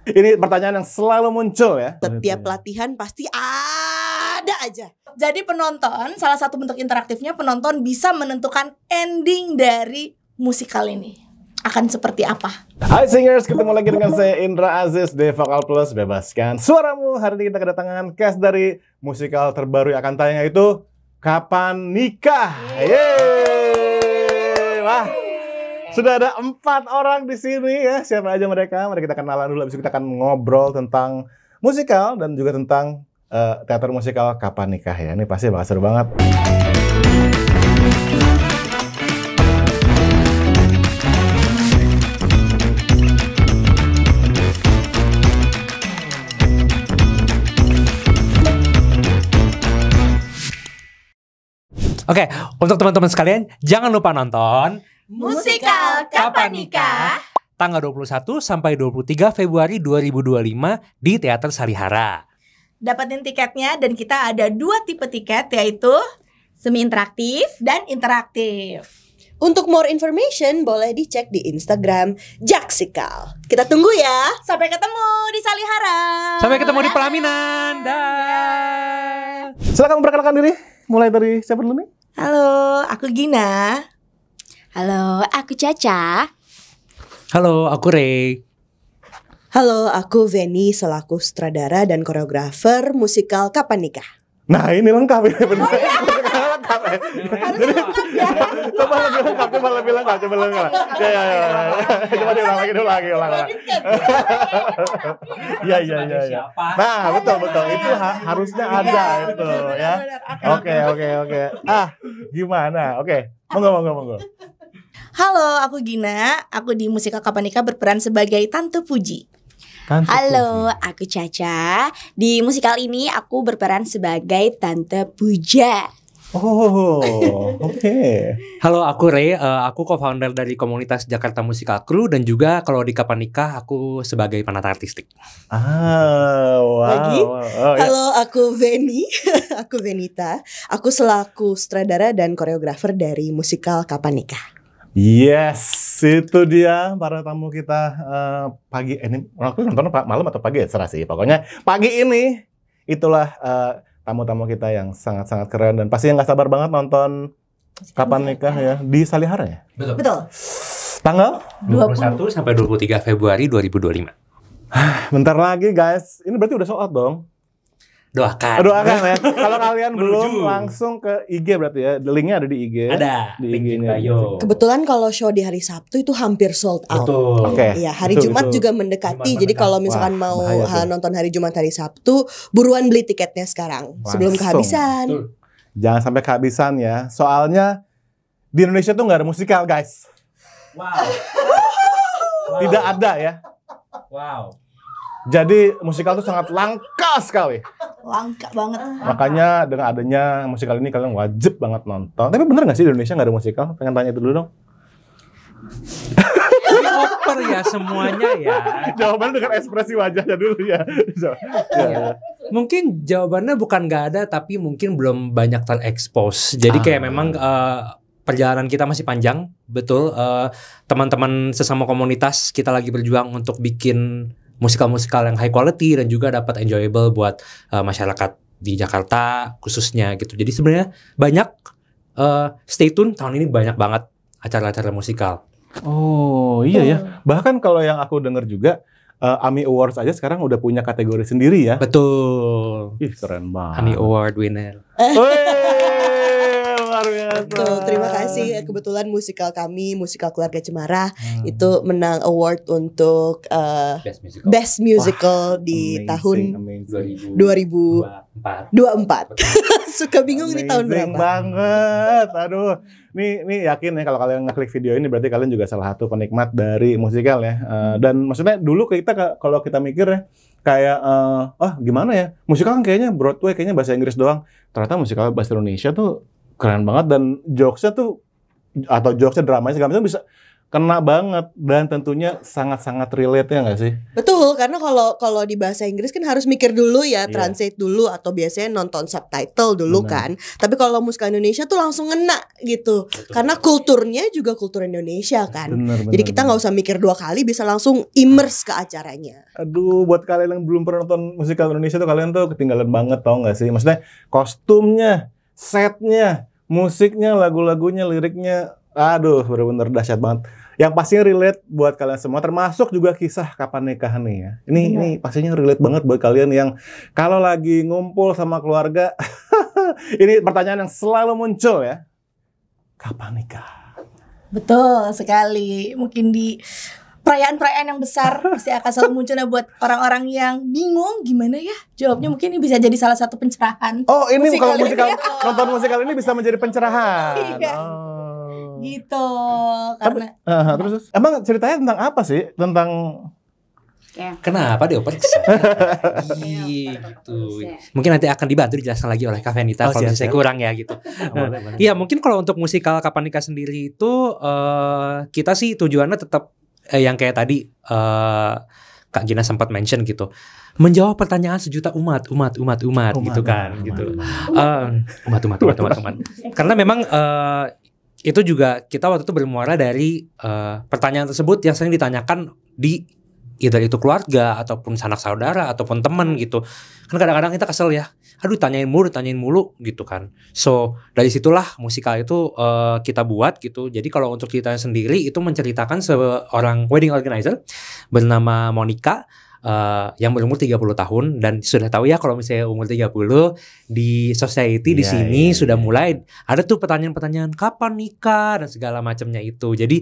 Ini pertanyaan yang selalu muncul ya. Setiap pelatihan pasti ada aja. Jadi penonton, salah satu bentuk interaktifnya penonton bisa menentukan ending dari musikal ini akan seperti apa. Hai Singers, ketemu lagi dengan saya Indra Aziz di Vokal Plus. Bebaskan suaramu. Hari ini kita kedatangan cast dari musikal terbaru yang akan tayang, yaitu Kapan Nikah. Yeay. Wah, sudah ada 4 orang di sini ya. Siapa aja mereka? Mari kita kenalan dulu. Habis itu kita akan ngobrol tentang musikal dan juga tentang teater musikal Kapan Nikah ya. Ini pasti bakal seru banget. Oke, untuk teman-teman sekalian, jangan lupa nonton Musikal Kapan Nikah tanggal 21 sampai 23 Februari 2025 di Teater Salihara. Dapetin tiketnya, dan kita ada 2 tipe tiket, yaitu semi interaktif dan interaktif. Untuk more information boleh dicek di Instagram Jaksikal. Kita tunggu ya. Sampai ketemu di Salihara. Sampai ketemu di pelaminan. Dah. Silakan memperkenalkan diri. Mulai dari siapa dulu nih? Halo, aku Gina. Halo, aku Caca. Halo, aku Ray. Halo, aku Veni selaku sutradara dan koreografer musikal Kapan Nikah. Nah, ini lengkap ya benar. Lengkap ya. Jadi coba lebih lengkap. Ya. Coba diulang lagi. Ya. Nah, betul. Itu harusnya ada itu ya. Oke. Gimana? Oke. Monggo. Halo, aku Gina. Aku di musikal Kapan Nikah berperan sebagai Tante Puji. Halo, aku Caca. Di musikal ini aku berperan sebagai Tante Puja. Oh, oke. Halo, aku Ray. Aku co-founder dari komunitas Jakarta Musical Crew, dan juga kalau di Kapan Nikah aku sebagai penata artistik. Wow. Lagi? Oh, ya. Halo, aku Veni. Aku Venita. Aku selaku sutradara dan koreografer dari musikal Kapan Nikah. Yes, itu dia para tamu kita pagi ini. Aku nonton malam atau pagi ya, serah sih. Pokoknya pagi ini itulah tamu-tamu kita yang sangat-sangat keren dan pasti yang nggak sabar banget nonton Kapan Nikah ya di Salihara ya. Betul. Tanggal 21 sampai 23 Februari 2025. bentar lagi guys. Ini berarti udah sold out dong. Doakan Ya. Kalau kalian belum Menuju. langsung ke IG berarti ya. Linknya ada di IG. Ada di link di IG-nya. bio. Kebetulan kalau show di hari Sabtu itu hampir sold out. Betul. Oke. Iya, hari Betul, Jumat betul. juga mendekati. Jumat Jadi mendekat. kalau misalkan Wah, mau bahaya tuh. nonton hari Jumat, hari Sabtu, buruan beli tiketnya sekarang sebelum Langsung. kehabisan. Betul. Jangan sampai kehabisan ya. Soalnya di Indonesia tuh nggak ada musikal guys. Wow. Tidak ada ya. Wow. Jadi musikal tuh sangat langka sekali. Langka banget. Makanya dengan adanya musikal ini kalian wajib banget nonton. Tapi bener nggak sih di Indonesia nggak ada musikal? Pengen tanya itu dulu dong. Oper ya semuanya ya. Jawabannya dengan ekspresi wajahnya dulu ya. Ya. Mungkin jawabannya bukan nggak ada, tapi mungkin belum banyak terekspos. Jadi kayak memang perjalanan kita masih panjang, betul. Teman-teman sesama komunitas kita lagi berjuang untuk bikin musikal-musikal yang high quality dan juga dapat enjoyable buat masyarakat di Jakarta khususnya gitu. Jadi sebenarnya banyak. Stay tune, tahun ini banyak banget acara-acara musikal. Oh iya ya. Bahkan kalau yang aku dengar juga AMI Awards aja sekarang udah punya kategori sendiri ya. Betul. Ih keren banget. AMI Award winner. Luar biasa. Betul, terima kasih. Kebetulan musikal kami, musikal Keluarga Cemara, itu menang award untuk Best Musical di Amazing, tahun amazing. 2024. Suka bingung ini tahun Amazing berapa. banget. Aduh. Nih yakin ya kalau kalian ngeklik video ini berarti kalian juga salah satu penikmat dari musikal ya. Dan maksudnya dulu kita kalau kita mikir ya kayak gimana ya? Musikal kan kayaknya Broadway, kayaknya bahasa Inggris doang. Ternyata musikal bahasa Indonesia tuh keren banget dan jokesnya tuh atau jokesnya dramanya segala macam bisa kena banget dan tentunya sangat-sangat relate ya nggak sih? Betul, karena kalau di bahasa Inggris kan harus mikir dulu ya, Iya. translate dulu atau biasanya nonton subtitle dulu kan. Tapi kalau musikal Indonesia tuh langsung ngena gitu. Karena kulturnya juga kultur Indonesia kan. Bener, Jadi kita nggak usah mikir 2 kali, bisa langsung immerse ke acaranya. Aduh, buat kalian yang belum pernah nonton musikal Indonesia tuh kalian tuh ketinggalan banget, tau nggak sih? Maksudnya kostumnya, setnya, musiknya, lagu-lagunya, liriknya, aduh bener-bener dahsyat banget. Yang pastinya relate buat kalian semua, termasuk juga kisah kapan nikah nih ya. Ini pastinya relate banget buat kalian yang kalau lagi ngumpul sama keluarga, ini pertanyaan yang selalu muncul ya. Kapan nikah? Betul sekali. Mungkin di perayaan-perayaan yang besar pasti akan selalu munculnya buat orang-orang yang bingung gimana ya jawabnya. Mungkin ini bisa jadi salah satu pencerahan. Oh, ini Musikal kalau musikal ini. nonton musikal ini bisa menjadi pencerahan. Iya. Oh. Gitu. Karena Terus emang ceritanya tentang apa sih? Tentang Kenapa dioper gitu. Mungkin nanti akan dibantu dijelaskan lagi oleh Kak Venita Oh, kalau siap, saya siap. kurang ya gitu. Iya, mungkin kalau untuk musikal Kapan Nikah sendiri itu kita sih tujuannya tetap yang kayak tadi Kak Gina sempat mention gitu. Menjawab pertanyaan sejuta umat gitu kan gitu. Umat. Karena memang itu juga kita waktu itu bermuara dari pertanyaan tersebut yang sering ditanyakan di either itu keluarga ataupun sanak saudara ataupun teman gitu. Kan kadang-kadang kita kesel ya. Aduh tanyain mulu gitu kan. So dari situlah musikal itu kita buat gitu. Jadi kalau untuk ceritanya sendiri itu menceritakan seorang wedding organizer bernama Monica yang berumur 30 tahun dan sudah tahu ya kalau misalnya umur 30 di society di sini sudah mulai ada tuh pertanyaan-pertanyaan kapan nikah dan segala macamnya itu. Jadi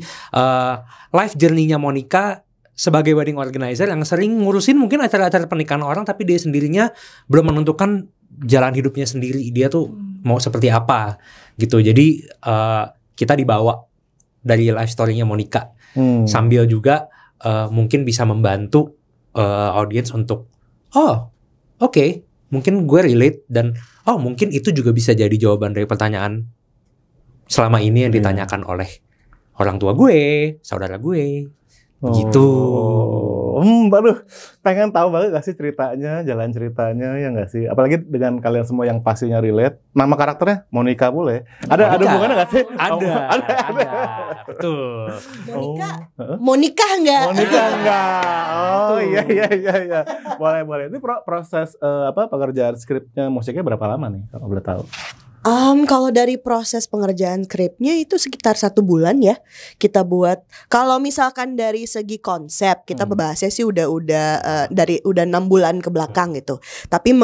life journey-nya Monica sebagai wedding organizer yang sering ngurusin mungkin acara-acara pernikahan orang tapi dia sendirinya belum menentukan jalan hidupnya sendiri. Dia tuh mau seperti apa gitu. Jadi kita dibawa dari life story-nya Monica sambil juga mungkin bisa membantu audiens untuk oke, mungkin gue relate dan mungkin itu juga bisa jadi jawaban dari pertanyaan selama ini yang ditanyakan oleh orang tua gue, saudara gue. Gitu. Aduh, pengen tahu banget gak sih ceritanya, jalan ceritanya ya gak sih? Apalagi dengan kalian semua yang pastinya relate. Nama karakternya Monica boleh. Ada hubungannya gak sih? Ada. Betul. Monica enggak? Monica enggak. Oh iya. Boleh. Ini proses pekerjaan skripnya musiknya berapa lama nih kalau boleh tahu? Kalau dari proses pengerjaan skripnya itu sekitar 1 bulan ya kita buat. Kalau misalkan dari segi konsep kita membahasnya sih udah 6 bulan ke belakang gitu. Tapi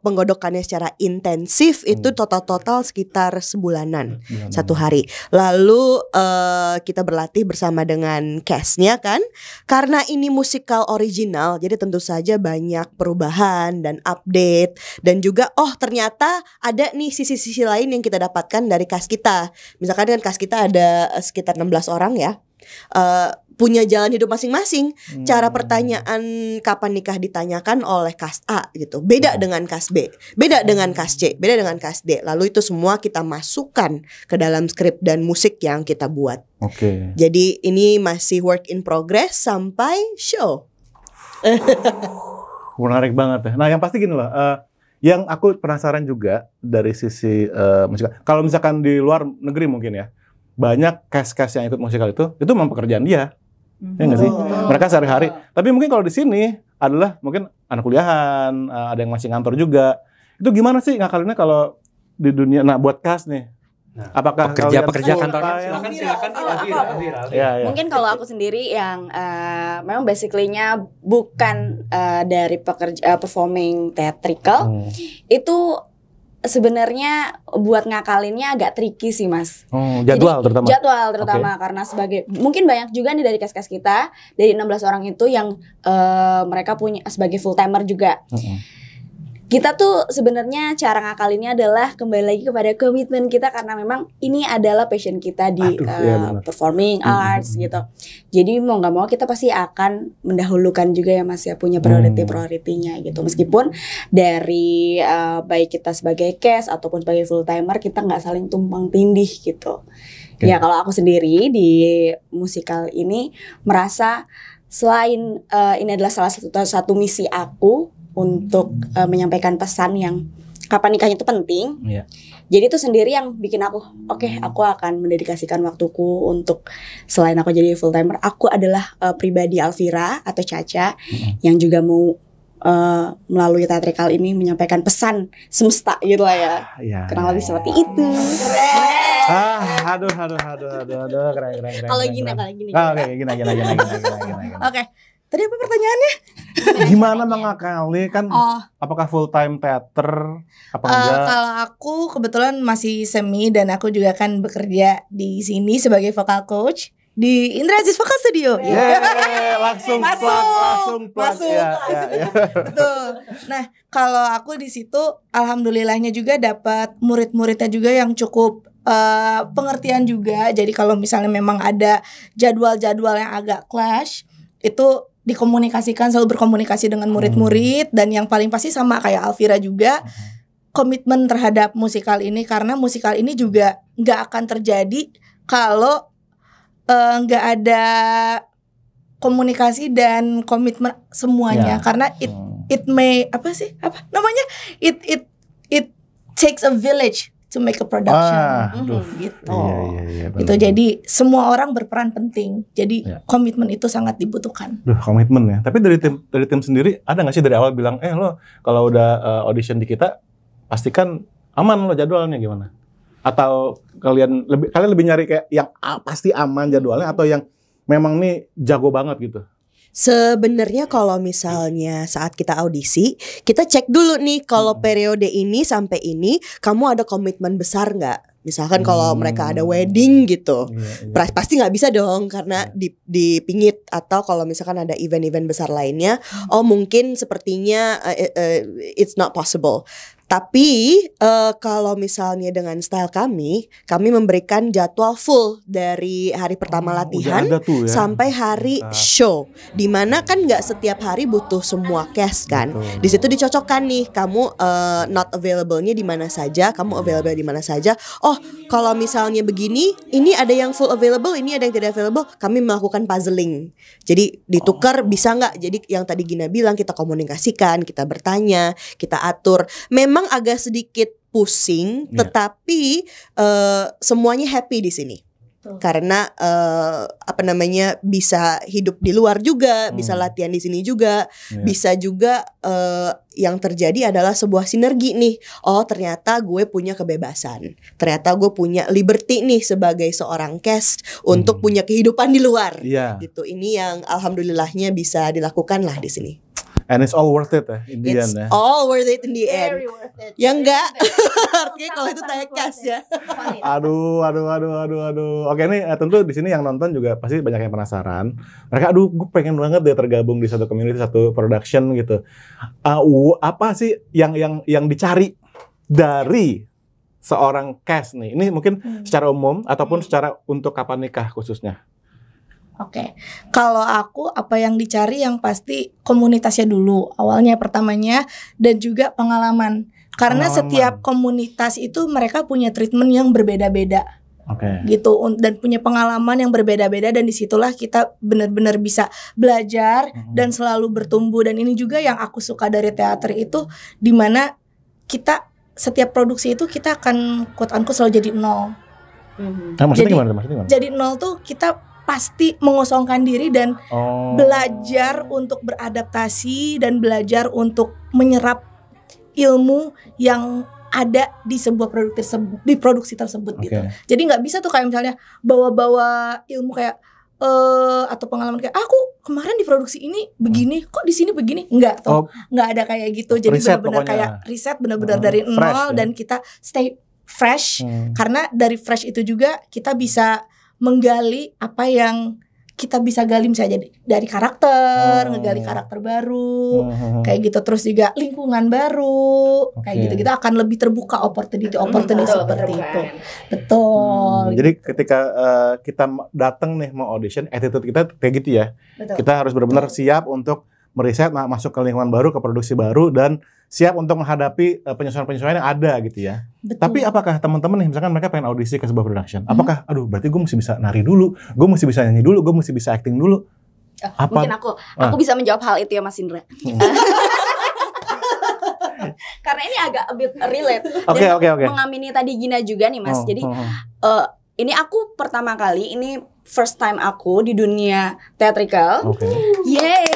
penggodokannya secara intensif itu total sekitar sebulanan 1 hari. Lalu kita berlatih bersama dengan castnya kan. Karena ini musikal original, jadi tentu saja banyak perubahan dan update dan juga ternyata ada nih sisi lain yang kita dapatkan dari cast kita. Misalkan kan cast kita ada sekitar 16 orang ya. Punya jalan hidup masing-masing. Cara pertanyaan kapan nikah ditanyakan oleh cast A gitu. Beda dengan cast B, beda dengan cast C, beda dengan cast D. Lalu itu semua kita masukkan ke dalam skrip dan musik yang kita buat. Oke. Jadi ini masih work in progress sampai show. Menarik banget ya. Nah, yang pasti gini loh. Yang aku penasaran juga dari sisi musikal. Kalau misalkan di luar negeri mungkin ya, banyak cast-cast yang ikut musikal itu memang pekerjaan dia. Ya nggak sih? Mereka sehari-hari. Tapi mungkin kalau di sini adalah mungkin anak kuliahan, ada yang masih ngantor juga. Itu gimana sih ngakalinnya kalau di dunia? Nah, buat cast nih. Nah, apakah pekerja kantornya silakan. Ya. Mungkin kalau aku sendiri yang memang basically-nya bukan dari performing theatrical, itu sebenarnya buat ngakalinnya agak tricky sih mas. Jadwal terutama karena sebagai mungkin banyak juga nih dari kas-kas kita dari 16 orang itu yang mereka punya sebagai full timer juga. Kita tuh sebenarnya cara ngakalinnya adalah kembali lagi kepada komitmen kita karena memang ini adalah passion kita di performing arts gitu. Jadi mau nggak mau kita pasti akan mendahulukan juga ya mas ya punya prioritinya gitu. Meskipun dari baik kita sebagai cast ataupun sebagai full timer kita nggak saling tumpang tindih gitu. Oke. Ya kalau aku sendiri di musikal ini merasa selain ini adalah salah satu misi aku untuk menyampaikan pesan yang kapan nikahnya itu penting. Iya. Jadi itu sendiri yang bikin aku, aku akan mendedikasikan waktuku untuk selain aku jadi full timer, aku adalah pribadi Alvira atau Caca yang juga mau melalui teatrikal ini menyampaikan pesan semesta gitu lah ya. Ya, Kurang lebih seperti itu. Aduh, keren. Kalau keren, gini, keren. kalau gini. Oke, gini. Oke. Tadi apa pertanyaannya? Gimana mengakali kan? Oh, Apakah full time teater? Apa enggak? kalau aku kebetulan masih semi dan aku juga kan bekerja di sini sebagai vocal coach di Indra Aziz Vocal Studio. Yeay, langsung plug. Ya. Betul. Nah, kalau aku di situ alhamdulillahnya juga dapat murid-muridnya juga yang cukup pengertian juga. Jadi kalau misalnya memang ada jadwal-jadwal yang agak clash, itu dikomunikasikan, selalu berkomunikasi dengan murid-murid. Dan yang paling pasti sama kayak Alvira juga, komitmen terhadap musikal ini, karena musikal ini juga nggak akan terjadi kalau nggak ada komunikasi dan komitmen semuanya. Ya. Karena it may it takes a village to make a production. Gitu. Iya, Gitu. Jadi semua orang berperan penting. Jadi komitmen itu sangat dibutuhkan. Duh, komitmen ya. Tapi dari tim sendiri ada nggak sih dari awal bilang, lo kalau udah audition di kita pastikan aman lo jadwalnya gimana? Atau kalian lebih nyari kayak yang pasti aman jadwalnya atau yang memang nih jago banget gitu? Sebenarnya kalau misalnya saat kita audisi, kita cek dulu nih kalau periode ini sampai ini kamu ada komitmen besar nggak? Misalkan kalau mereka ada wedding gitu, pasti nggak bisa dong karena dipingit. Atau kalau misalkan ada event-event besar lainnya, mungkin sepertinya it's not possible. Tapi kalau misalnya dengan style kami memberikan jadwal full dari hari pertama latihan sampai hari show. Dimana kan nggak setiap hari butuh semua cast kan. Di situ dicocokkan nih, kamu not available-nya di mana saja, kamu available di mana saja. Oh, kalau misalnya begini, ini ada yang full available, ini ada yang tidak available, kami melakukan puzzling. Jadi ditukar bisa nggak? Jadi yang tadi Gina bilang, kita komunikasikan, kita bertanya, kita atur. Memang agak sedikit pusing, tetapi semuanya happy di sini. Karena bisa hidup di luar juga, bisa latihan di sini juga, bisa juga yang terjadi adalah sebuah sinergi nih. Oh, ternyata gue punya kebebasan, ternyata gue punya liberty nih sebagai seorang cast untuk punya kehidupan di luar. Gitu. Ini yang alhamdulillahnya bisa dilakukan lah di sini. And it's all worth it ya, in the end ya. All worth it in the end. Very worth it. Ya enggak? Artinya kalau itu tekas ya. Aduh. Oke nih, tentu di sini yang nonton juga pasti banyak yang penasaran. Mereka, gue pengen banget deh tergabung di satu community, satu production gitu. Apa sih yang dicari dari seorang cast nih? Ini mungkin secara umum ataupun secara untuk kapan nikah khususnya. Oke, kalau aku apa yang dicari yang pasti komunitasnya dulu awalnya pertamanya, dan juga pengalaman. Karena setiap komunitas itu mereka punya treatment yang berbeda-beda. Gitu, dan punya pengalaman yang berbeda-beda, dan disitulah kita benar-benar bisa belajar dan selalu bertumbuh. Dan ini juga yang aku suka dari teater itu, dimana kita setiap produksi itu kita akan quote-unquote selalu jadi nol. Maksudnya gimana? Jadi nol tuh kita pasti mengosongkan diri dan belajar untuk beradaptasi dan belajar untuk menyerap ilmu yang ada di sebuah produksi tersebut gitu. Jadi nggak bisa tuh kayak misalnya bawa-bawa ilmu kayak atau pengalaman kayak aku kemarin di produksi ini begini, kok di sini begini, nggak ada kayak gitu. Jadi benar-benar kayak riset benar-benar dari nol dan kita stay fresh. Karena dari fresh itu juga kita bisa menggali apa yang kita bisa gali, misalnya jadi dari karakter, ngegali karakter baru, kayak gitu. Terus juga lingkungan baru, kayak gitu. Kita akan lebih terbuka opportunity seperti itu. Betul. Jadi ketika kita datang nih mau audition, attitude kita kayak gitu ya. Betul. Kita harus benar-benar siap untuk meriset, masuk ke lingkungan baru, ke produksi baru, dan siap untuk menghadapi penyesuaian-penyesuaian yang ada gitu ya. Betul. Tapi apakah teman-teman nih, misalkan mereka pengen audisi ke sebuah production, apakah, aduh berarti gue mesti bisa nari dulu, gue mesti bisa nyanyi dulu, gue mesti bisa acting dulu? Mungkin aku bisa menjawab hal itu ya Mas Indra. Karena ini agak a bit relate. Oke. Mengamini tadi Gina juga nih Mas. Jadi ini aku pertama kali, ini first time aku di dunia theatrical. Yay!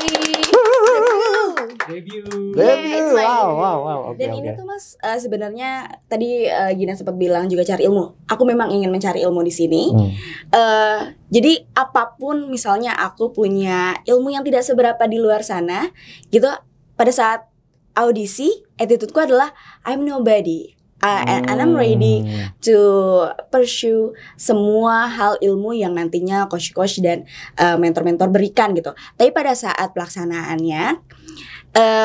Debut. Wow. Dan ini tuh Mas, sebenarnya tadi Gina sempat bilang juga cari ilmu. Aku memang ingin mencari ilmu di sini. Jadi apapun, misalnya aku punya ilmu yang tidak seberapa di luar sana, gitu. Pada saat audisi, attitudeku adalah I'm nobody. And I'm ready to pursue semua hal ilmu yang nantinya coach-coach dan mentor-mentor berikan gitu. Tapi pada saat pelaksanaannya,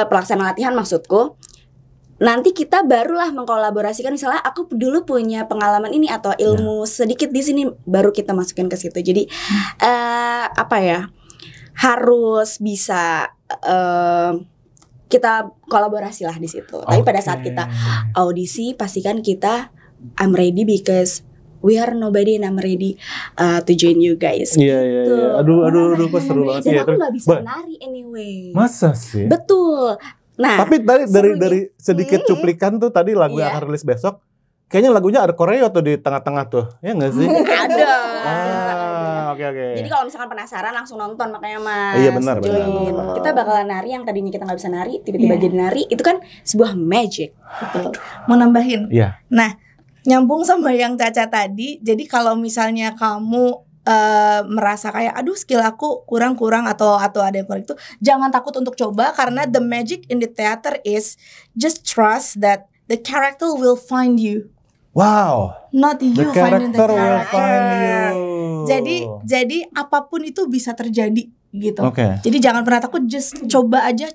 pelaksanaan latihan maksudku, nanti kita barulah mengkolaborasikan. Misalnya aku dulu punya pengalaman ini atau ilmu sedikit di sini, baru kita masukin ke situ. Jadi harus bisa kita kolaborasi lah di situ. Tapi pada saat kita audisi, pastikan kita I'm ready because we are nobody and I'm ready to join you guys. Iya. Aduh, kok seru banget. Dan aku nggak bisa nari anyway. Masa sih? Betul. Nah, tapi dari sedikit cuplikan tuh tadi lagu yang akan rilis besok, kayaknya lagunya ada koreo tuh di tengah-tengah tuh, ya nggak sih? Ada. Oke. Jadi kalau misalkan penasaran langsung nonton, makanya Mas. Iya benar. Kita bakalan nari yang tadinya kita nggak bisa nari, tiba-tiba jadi nari. Itu kan sebuah magic. Betul. Mau nambahin. Iya. Nah, nyambung sama yang Caca tadi. Jadi kalau misalnya kamu merasa kayak aduh skill aku kurang atau ada yang kurang, itu jangan takut untuk coba, karena the magic in the theater is just trust that the character will find you. Wow. Not you finding the will character. find you. Jadi apapun itu bisa terjadi gitu. Jadi jangan pernah takut, just coba aja.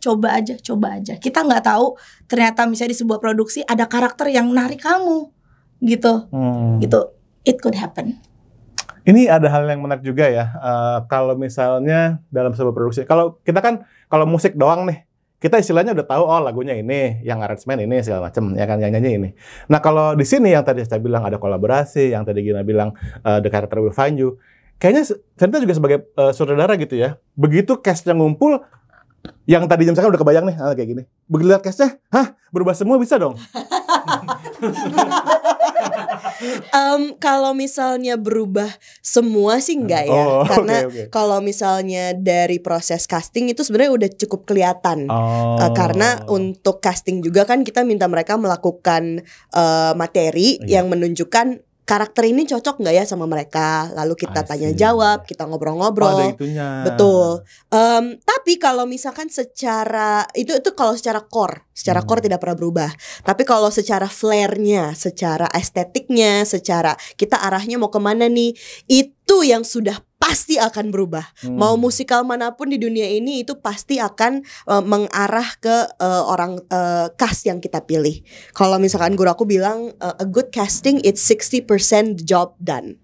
Kita nggak tahu ternyata misalnya di sebuah produksi ada karakter yang narik kamu gitu. Gitu. It could happen. Ini ada hal yang menarik juga ya. Kalau misalnya dalam sebuah produksi, kalau kita kan kalau musik doang nih, kita istilahnya udah tahu lagunya ini, yang aransemen ini segala macam, ya kan, yang nyanyi ini. Nah kalau di sini yang tadi saya bilang ada kolaborasi, yang tadi Gina bilang the character will find you, kayaknya kita juga sebagai saudara gitu ya. Begitu cast-nya ngumpul, yang tadi misalkan udah kebayang nih kayak gini, begitu lihat cast-nya, berubah semua bisa dong. Kalau misalnya berubah semua sih enggak ya, karena kalau misalnya dari proses casting itu sebenarnya udah cukup kelihatan. Karena untuk casting juga kan kita minta mereka melakukan materi yang menunjukkan karakter ini cocok nggak ya sama mereka, lalu kita tanya jawab, kita ngobrol-ngobrol. Ada itunya. Betul. Tapi kalau misalkan secara itu kalau secara core tidak pernah berubah. Tapi kalau secara flair-nya, secara estetiknya, secara kita arahnya mau kemana nih, itu yang sudah pasti akan berubah. Mau musikal manapun di dunia ini itu pasti akan mengarah ke orang cast yang kita pilih. Kalau misalkan guru aku bilang a good casting it's 60% job done.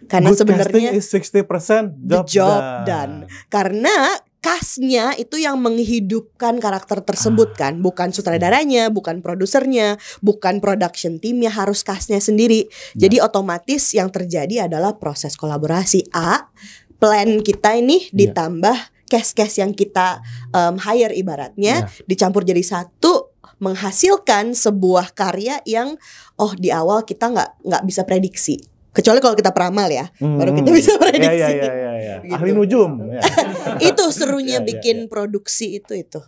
Karena sebenarnya is 60% job done. Karena castnya itu yang menghidupkan karakter tersebut kan, bukan sutradaranya, bukan produsernya, bukan production timnya, harus castnya sendiri. Jadi otomatis yang terjadi adalah proses kolaborasi. Plan kita ini ditambah cast-cast yang kita hire ibaratnya, dicampur jadi satu, menghasilkan sebuah karya yang di awal kita nggak bisa prediksi. Kecuali kalau kita peramal ya, baru kita bisa prediksi. Iya. Gitu. Ahli nujum. Itu serunya bikin produksi itu.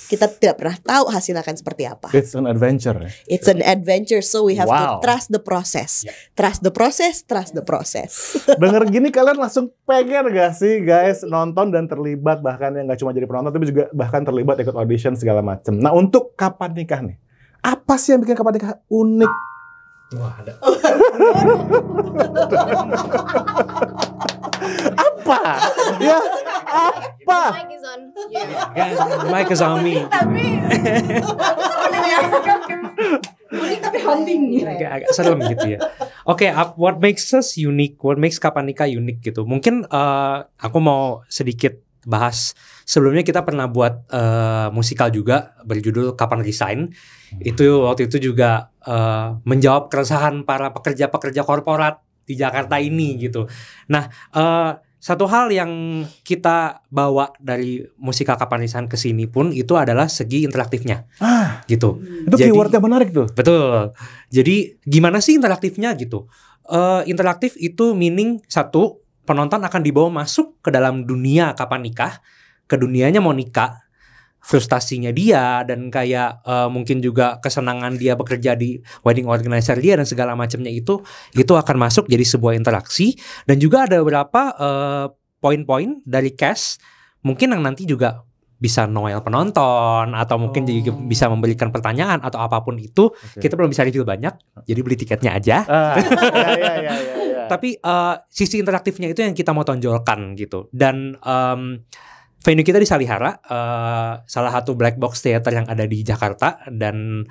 Kita tidak pernah tahu hasilnya akan seperti apa. It's an adventure. It's an adventure, so we have to trust the process. Trust the process. Dengar gini kalian langsung pengen gak sih guys nonton dan terlibat, bahkan yang gak cuma jadi penonton tapi juga bahkan terlibat ikut audition segala macam. Nah untuk Kapan Nikah nih, apa sih yang bikin Kapan Nikah unik? Wah ada. Apa? Ya apa? Mike is on. Mike is on me. Tapi haunting gitu. Agak serem gitu ya. Oke, what makes us unique? What makes Kapan Nikah unik gitu? Mungkin aku mau sedikit bahas. Sebelumnya kita pernah buat musikal juga berjudul Kapan Resign. Itu waktu itu juga menjawab keresahan para pekerja-pekerja korporat di Jakarta ini gitu. Nah, satu hal yang kita bawa dari musikal Kapan Resign ke sini pun itu adalah segi interaktifnya. Gitu. Itu keywordnya menarik tuh. Betul. Jadi gimana sih interaktifnya gitu? Interaktif itu meaning satu, penonton akan dibawa masuk ke dalam dunia Kapan Nikah, ke dunianya Monica, frustasinya dia dan kayak mungkin juga kesenangan dia bekerja di wedding organizer dia dan segala macamnya itu akan masuk jadi sebuah interaksi. Dan juga ada beberapa poin-poin dari cast mungkin yang nanti juga bisa noel penonton atau mungkin juga bisa memberikan pertanyaan atau apapun itu. Kita belum bisa review banyak, jadi beli tiketnya aja. Ya. Tapi sisi interaktifnya itu yang kita mau tonjolkan gitu. Dan venue kita di Salihara, salah satu black box theater yang ada di Jakarta. Dan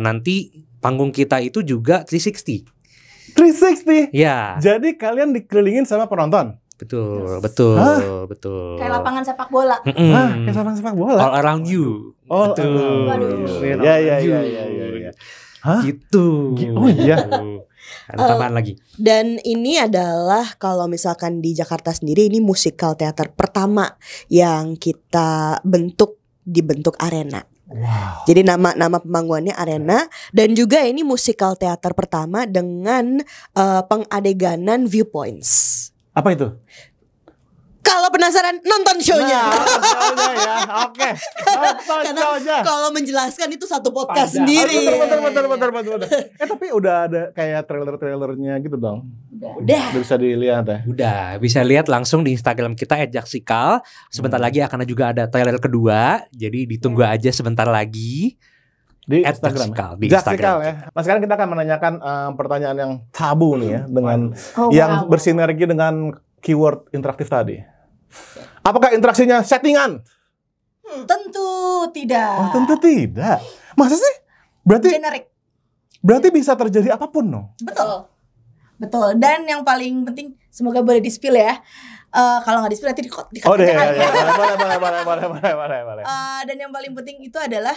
nanti panggung kita itu juga 360. 360? Ya. Jadi kalian dikelilingin sama penonton? Betul. Kayak lapangan sepak bola. Kayak sepak bola? All around you. All Betul. around you. Ya. Hah? Gitu. Oh iya. Ada tambahan lagi. Dan ini adalah kalau misalkan di Jakarta sendiri ini musikal teater pertama yang kita dibentuk Arena. Wow. Jadi nama pemanggungannya Arena dan juga ini musikal teater pertama dengan pengadeganan viewpoints. Apa itu? Kalau penasaran nonton show-nya. Show-nya ya. Oke. Nonton show-nya. Kalau menjelaskan itu satu podcast sendiri. Betul. Tapi udah ada kayak trailer-trailernya gitu dong. Udah. Bisa dilihat ya. Udah bisa lihat langsung di Instagram kita @jaksikal. Sebentar lagi akan juga ada trailer kedua. Jadi ditunggu aja sebentar lagi. Di Instagram. Jaksikal ya. Nah sekarang kita akan menanyakan pertanyaan yang tabu nih ya dengan yang bersinergi dengan keyword interaktif tadi. Apakah interaksinya settingan? Tentu tidak. Oh, tentu tidak. Masa sih? Generik. Berarti bisa terjadi apapun dong. Betul. Dan yang paling penting semoga boleh di-spill ya. Kalau nggak di-spill nanti Oh deh, boleh. Dan yang paling penting itu adalah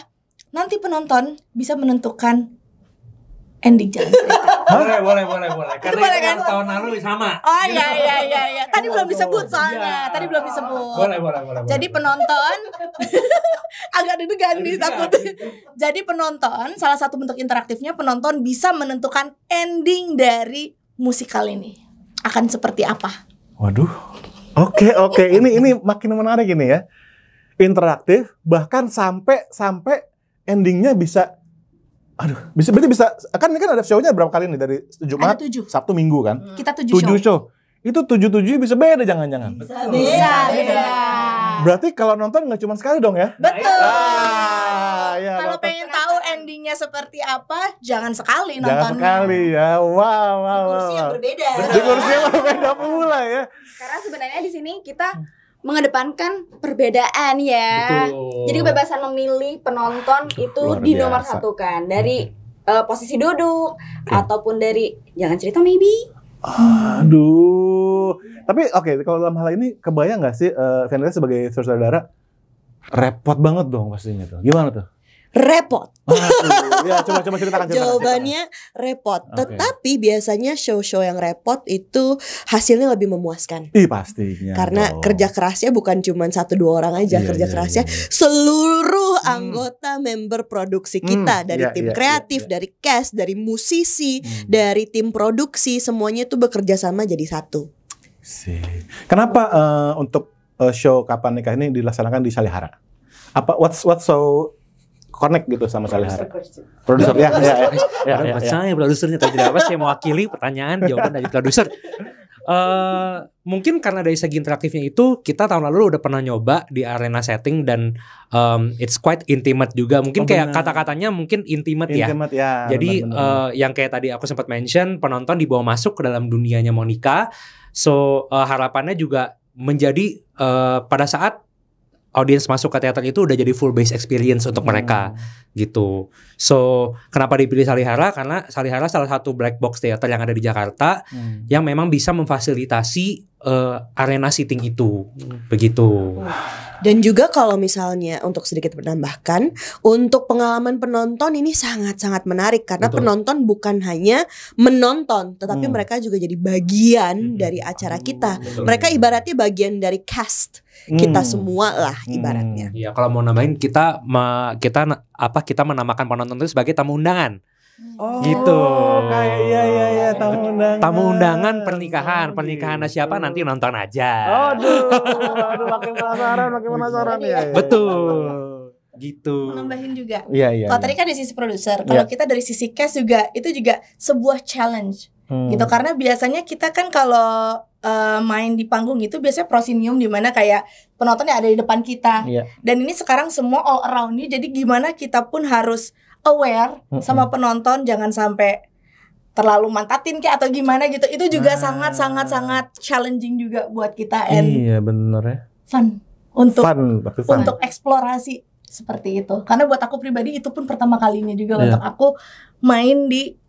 nanti penonton bisa menentukan ending jalan cerita. Boleh. Karena boleh, itu kan? yang tahun lalu sama. Oh iya. Tadi belum disebut soalnya. Tadi belum disebut. Boleh. Jadi penonton agak deg-degan nih takut. Jadi penonton, salah satu bentuk interaktifnya penonton bisa menentukan ending dari musikal ini. Akan seperti apa? Waduh. Oke. Ini makin menarik ini ya. Interaktif bahkan sampai endingnya bisa berarti bisa kan ada show-nya berapa kali nih dari Jumat, 7. Sabtu, Minggu kan? Kita 7 show. Itu 7 bisa beda jangan-jangan. Bisa beda. Berarti kalau nonton nggak cuma sekali dong ya? Betul. Ya, kalau pengen tahu endingnya seperti apa, jangan sekali Jangan nontonnya. sekali ya. Wow. Di kursi yang berbeda. Di kursi yang berbeda pula ya. Karena sebenarnya di sini kita mengedepankan perbedaan ya. Betul. Jadi kebebasan memilih penonton itu luar di biasa. nomor satu kan. Dari posisi duduk ataupun dari jalan cerita maybe. Aduh. Tapi kalau dalam hal ini kebayang nggak sih Vanessa sebagai saudara repot banget dong pastinya tuh. Gimana tuh? Repot. Ya coba ceritakan. Jawabannya repot. Oke. Tetapi biasanya show-show yang repot itu hasilnya lebih memuaskan. Ih pastinya. Karena dong. kerja kerasnya bukan cuma 1-2 orang aja, kerja kerasnya seluruh anggota member produksi kita dari tim kreatif, dari cast, dari musisi, dari tim produksi, semuanya itu bekerja sama jadi satu. Kenapa untuk show Kapan Nikah ini dilaksanakan di Salihara? What's so connect gitu sama Salihara? Produser ya. Saya produsernya tadi tidak apa, saya mewakili pertanyaan jawaban dari produser. Mungkin karena dari segi interaktifnya itu kita tahun lalu udah pernah nyoba di arena setting dan it's quite intimate juga. Mungkin kayak kata-katanya mungkin intimate ya. Jadi benar. yang kayak tadi aku sempat mention, penonton dibawa masuk ke dalam dunianya Monica. So harapannya juga menjadi pada saat audiens masuk ke teater itu udah jadi full base experience untuk mereka gitu. So kenapa dipilih Salihara? Karena Salihara salah satu black box teater yang ada di Jakarta yang memang bisa memfasilitasi arena seating itu begitu. Dan juga kalau misalnya untuk sedikit menambahkan, untuk pengalaman penonton ini sangat-sangat menarik karena Betul. penonton bukan hanya menonton, tetapi mereka juga jadi bagian dari acara kita. Betul. Mereka ibaratnya bagian dari cast kita semua lah ibaratnya. Iya, kalau mau nambahin kita menamakan penonton itu sebagai tamu undangan. Oh, Gitu. Kayak iya tamu undangan. Tamu undangan pernikahan siapa nanti nonton aja. Aduh, makin penasaran ya. Betul. Gitu. Nambahin juga. Iya. Kalau tadi kan dari sisi produser, kalau kita dari sisi cast juga itu juga sebuah challenge gitu, karena biasanya kita kan kalau main di panggung itu biasanya proscenium di mana kayak penontonnya ada di depan kita. Iya. Dan ini sekarang semua all around nih, jadi gimana kita pun harus aware sama penonton, jangan sampai terlalu mantatin kayak atau gimana gitu. Itu juga sangat challenging juga buat kita, and Iya bener ya. fun untuk Tapi fun. untuk eksplorasi seperti itu. Karena buat aku pribadi itu pun pertama kalinya juga Iya. untuk aku main di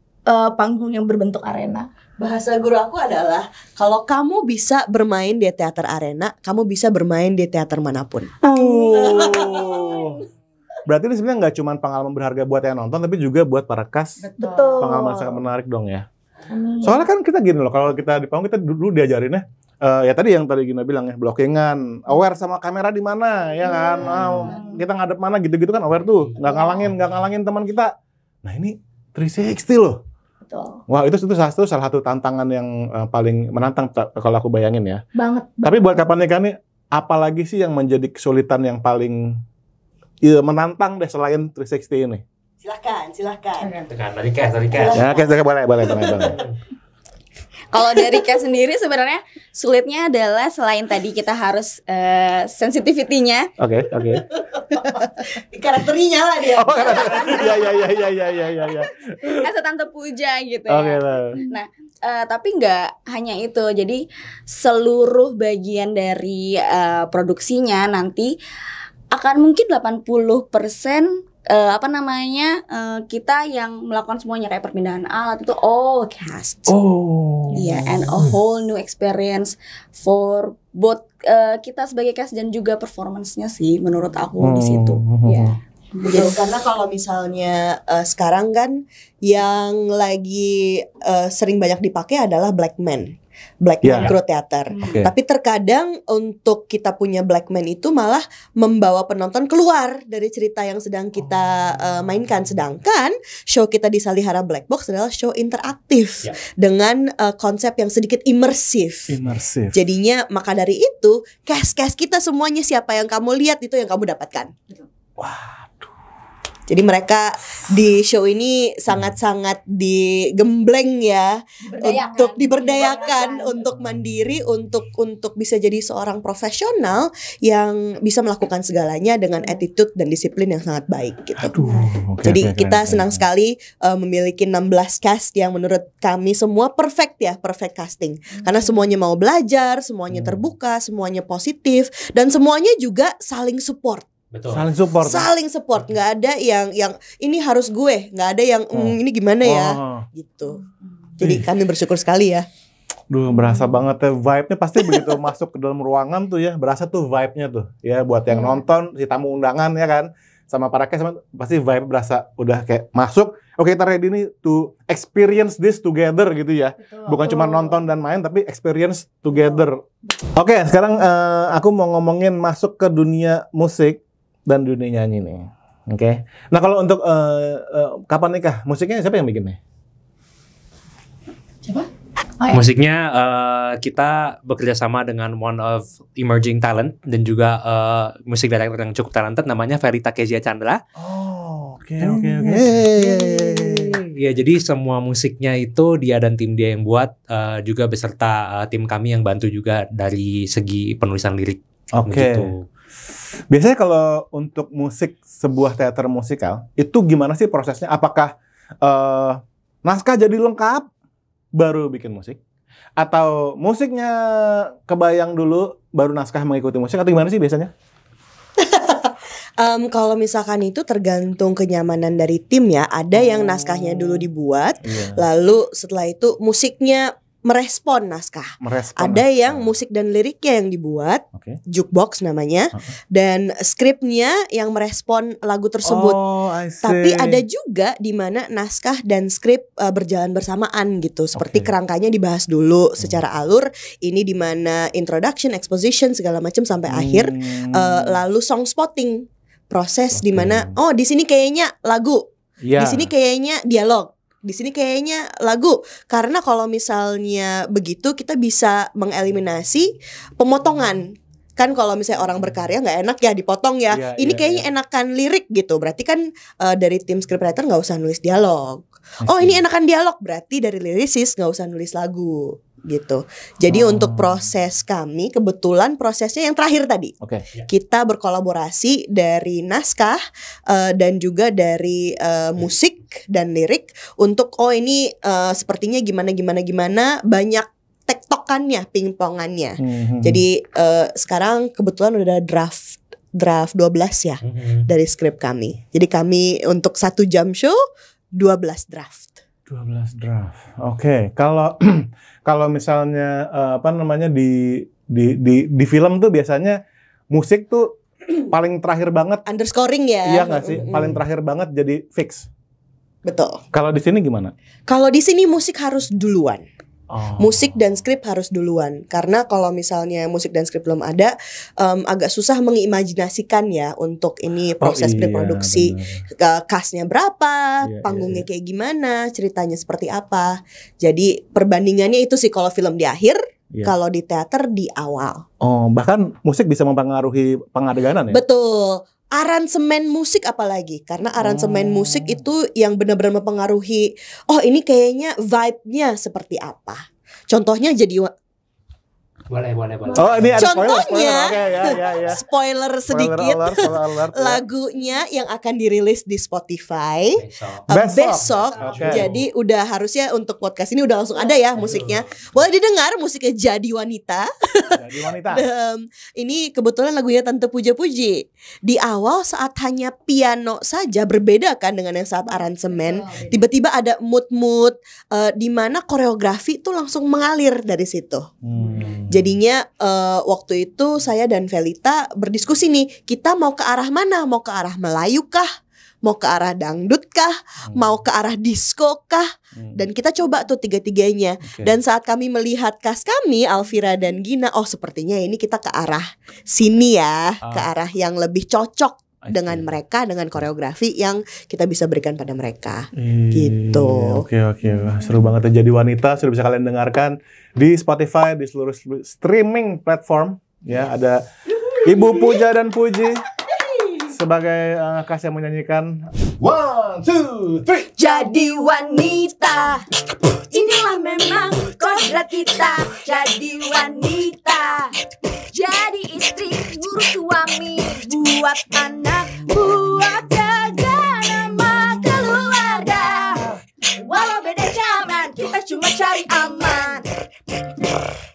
panggung yang berbentuk arena. Bahasa guru aku adalah kalau kamu bisa bermain di teater arena, kamu bisa bermain di teater manapun. Berarti ini sebenarnya nggak cuma pengalaman berharga buat yang nonton, tapi juga buat para cast. Betul. Pengalaman sangat menarik dong ya. Soalnya kan kita gini loh, kalau kita di panggung kita dulu diajarinnya ya tadi yang tadi Gina bilang ya, blockingan, aware sama kamera di mana ya kan, kita ngadep mana gitu-gitu kan aware tuh, nggak ngalangin teman kita. Nah ini 360 loh. Betul. Wah itu salah satu tantangan yang paling menantang kalau aku bayangin ya. Banget. Tapi buat kapan nikah nih, apalagi sih yang menjadi kesulitan yang paling menantang deh selain 360 ini? Silahkan. Tekan dari cash. Ya, oke, boleh. Kalau dari cast sendiri sebenarnya sulitnya adalah selain tadi kita harus sensitivity-nya. Oke. Karakternya lah dia. Oh, iya. Kasa Tante Puja gitu Oke ya. lah. Nah, tapi nggak hanya itu. Jadi seluruh bagian dari produksinya nanti akan mungkin 80% kita yang melakukan semuanya kayak perpindahan alat itu all cast. Iya, and a whole new experience for both kita sebagai cast dan juga performance-nya sih menurut aku di situ. Ya. Betul, karena kalau misalnya sekarang kan yang lagi sering banyak dipakai adalah black man crew theater. Okay. Tapi terkadang untuk kita punya black man itu malah membawa penonton keluar dari cerita yang sedang kita mainkan. Sedangkan show kita di Salihara Black Box adalah show interaktif dengan konsep yang sedikit imersif. Jadinya maka dari itu cast kita semuanya siapa yang kamu lihat itu yang kamu dapatkan. Jadi mereka di show ini sangat-sangat digembleng ya, untuk diberdayakan, untuk mandiri, untuk bisa jadi seorang profesional yang bisa melakukan segalanya dengan attitude dan disiplin yang sangat baik gitu. Jadi kita senang sekali memiliki 16 cast yang menurut kami semua perfect casting. Karena semuanya mau belajar, semuanya terbuka, semuanya positif, dan semuanya juga saling support. Betul. Saling support, nggak ada yang ini harus gue, nggak ada yang ini gimana ya, gitu. Jadi kami bersyukur sekali ya. Berasa banget ya vibe-nya pasti begitu masuk ke dalam ruangan tuh ya, berasa tuh vibe-nya tuh ya buat yang nonton, si tamu undangan ya kan, sama para cast pasti vibe berasa udah kayak masuk. Oke, kita ready nih to experience this together gitu ya. Bukan cuma nonton dan main tapi experience together. Oke, sekarang aku mau ngomongin masuk ke dunia musik dan dunia nyanyi nih. Oke. Nah, kalau untuk kapan nikah? Musiknya siapa yang bikin nih? Siapa? Musiknya kita bekerja sama dengan one of emerging talent dan juga musik director yang cukup talented namanya Verita Kezia Chandra. Oke. Ya, jadi semua musiknya itu dia dan tim dia yang buat, juga beserta tim kami yang bantu juga dari segi penulisan lirik. Oke. Gitu. Biasanya kalau untuk musik sebuah teater musikal itu gimana sih prosesnya? Apakah naskah jadi lengkap baru bikin musik? Atau musiknya kebayang dulu baru naskah mengikuti musik? Atau gimana sih biasanya? Kalau misalkan itu tergantung kenyamanan dari tim ya. Ada yang naskahnya dulu dibuat, lalu setelah itu musiknya merespon naskah. Ada yang musik dan liriknya yang dibuat, jukebox namanya, dan skripnya yang merespon lagu tersebut. Tapi ada juga di mana naskah dan skrip berjalan bersamaan gitu. Seperti kerangkanya dibahas dulu secara alur. Ini di mana introduction, exposition segala macam sampai akhir. Lalu song spotting, proses di mana di sini kayaknya lagu, di sini kayaknya dialog, di sini kayaknya lagu. Karena kalau misalnya begitu kita bisa mengeliminasi pemotongan. Kan kalau misalnya orang berkarya nggak enak ya dipotong ya. Ini kayaknya enakan lirik gitu. Berarti kan dari tim scriptwriter nggak usah nulis dialog. Ini enakan dialog, berarti dari lirisis nggak usah nulis lagu gitu. Jadi untuk proses kami kebetulan prosesnya yang terakhir tadi. Kita berkolaborasi dari naskah dan juga dari musik dan lirik untuk ini sepertinya gimana banyak tektokannya, pingpongannya. Jadi sekarang kebetulan udah draft 12 ya dari skrip kami. Jadi kami untuk 1 jam show 12 draft. 12 draft. Kalau misalnya di film tuh biasanya musik tuh paling terakhir banget. Underscoring ya. Iya nggak sih? Paling terakhir banget jadi fix. Betul. Kalau di sini gimana? Kalau di sini musik harus duluan. Musik dan skrip harus duluan. Karena kalau misalnya musik dan skrip belum ada, agak susah mengimajinasikan ya untuk ini proses preproduksi. Castnya berapa, panggungnya kayak gimana, ceritanya seperti apa. Jadi perbandingannya itu sih kalau film di akhir, kalau di teater di awal. Bahkan musik bisa mempengaruhi pengadeganan ya? Betul. Aransemen musik apalagi, karena aransemen musik itu yang benar-benar mempengaruhi. Ini kayaknya vibe-nya seperti apa. Contohnya jadi Boleh. Ini ada contohnya spoiler. spoiler sedikit. Spoiler alert, lagunya yang akan dirilis di Spotify besok. Jadi udah harusnya untuk podcast ini udah langsung ada ya musiknya. Boleh didengar musiknya Jadi Wanita. Ini kebetulan lagunya Tante Puja Puji. Di awal saat hanya piano saja, berbeda kan dengan yang saat aransemen. Tiba-tiba ada mood di mana koreografi tuh langsung mengalir dari situ. Jadinya waktu itu saya dan Velita berdiskusi nih, kita mau ke arah mana? Mau ke arah Melayu kah? Mau ke arah dangdut kah? Mau ke arah disco kah? Dan kita coba tuh tiga-tiganya. Dan saat kami melihat cast kami, Alvira dan Gina, sepertinya ini kita ke arah sini ya, ke arah yang lebih cocok dengan mereka, dengan koreografi yang kita bisa berikan pada mereka. Gitu. Oke. Seru banget ya Jadi Wanita, sudah bisa kalian dengarkan di Spotify, di seluruh streaming platform. Ya, ada Ibu Puja dan Puji sebagai cast yang menyanyikan. 1, 2, 3. Jadi wanita, inilah memang kodrat kita. Jadi wanita, jadi istri, ngurus suami, buat anak, buat jaga nama keluarga. Walau beda zaman, kita cuma cari aman.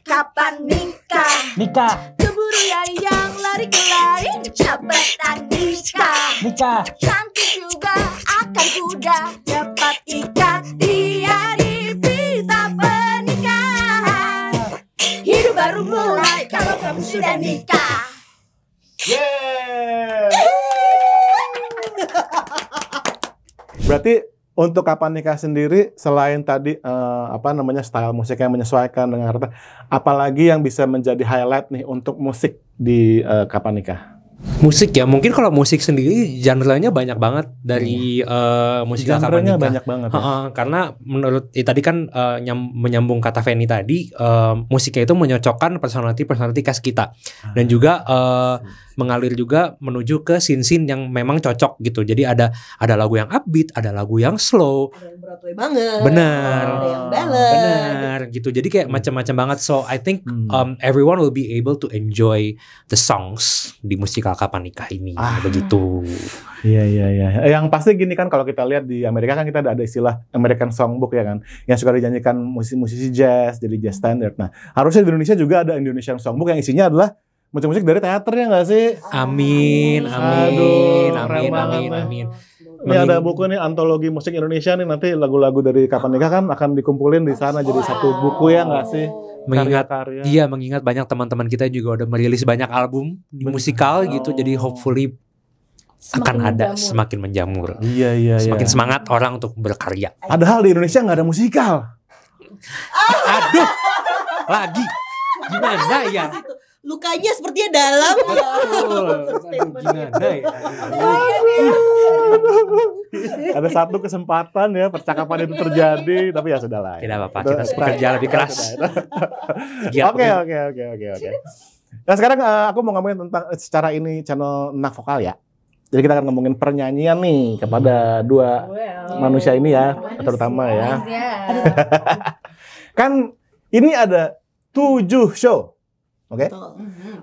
Kapan nikah? Keburu ya yang lari-lari, cepetan nikah. Cantik juga akan kuda, dapat ikat di hari pita pernikahan. Hidup baru mulai kalau kamu sudah nikah. Berarti untuk Kapan Nikah sendiri, selain tadi style musik yang menyesuaikan dengan kata, apalagi yang bisa menjadi highlight nih untuk musik di Kapan Nikah? Musik ya, mungkin kalau musik sendiri genre-nya banyak banget dari musik Kapan Nikah. Banyak banget. Karena menurut tadi kan menyambung kata Feni tadi, musiknya itu menyocokkan personality cast kita, dan juga mengalir juga menuju ke scene-scene yang memang cocok gitu. Jadi ada lagu yang upbeat, ada lagu yang slow, ada yang Broadway banget, benar, ada yang ballad, benar gitu. Jadi kayak macam-macam banget. So I think everyone will be able to enjoy the songs di musikal Kapan Nikah ini, begitu. Iya. Yang pasti gini kan, kalau kita lihat di Amerika kan kita ada istilah American Songbook ya kan, yang suka dinyanyikan musisi jazz, jadi jazz standard. Nah, harusnya di Indonesia juga ada Indonesian Songbook yang isinya adalah musik-musik dari teaternya nggak sih? Amin, Aduh, amin, keren amin, banget amin, nih. amin. Ini ada buku nih antologi musik Indonesia nih, nanti lagu-lagu dari Kapan Nikah kan akan dikumpulin di sana jadi satu buku ya nggak sih? Mengingat Karya-karya. Iya, mengingat banyak teman-teman kita juga udah merilis banyak album di musikal gitu, jadi hopefully akan ada semakin menjamur. Iya. Semakin semangat orang untuk berkarya. Padahal di Indonesia nggak ada musikal. Aduh, lagi gimana ya? Lukanya sepertinya dalam. Gimana ya? Ada satu kesempatan ya percakapan itu terjadi, tapi ya sudah lah. Tidak apa-apa, kita bekerja lebih keras. Giat Oke. pokoknya. Nah sekarang aku mau ngomongin tentang secara ini channel Enak Vokal ya. Jadi kita akan ngomongin pernyanyian nih kepada dua manusia ini ya, terutama ya. Kan ini ada 7 show, oke?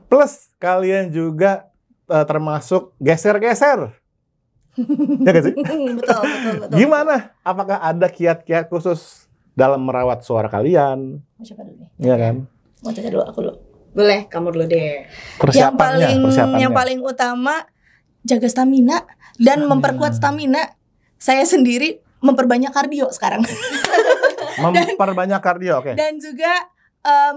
Plus kalian juga termasuk geser-geser. Ya gak sih? Betul. Gimana? Apakah ada kiat-kiat khusus dalam merawat suara kalian? Mau coba dulu nih. Iya kan? Mau coba dulu, aku dulu. Boleh, kamu dulu deh. Persiapannya. Yang paling utama jaga stamina dan memperkuat stamina. Saya sendiri memperbanyak kardio sekarang. Memperbanyak kardio, oke. Dan juga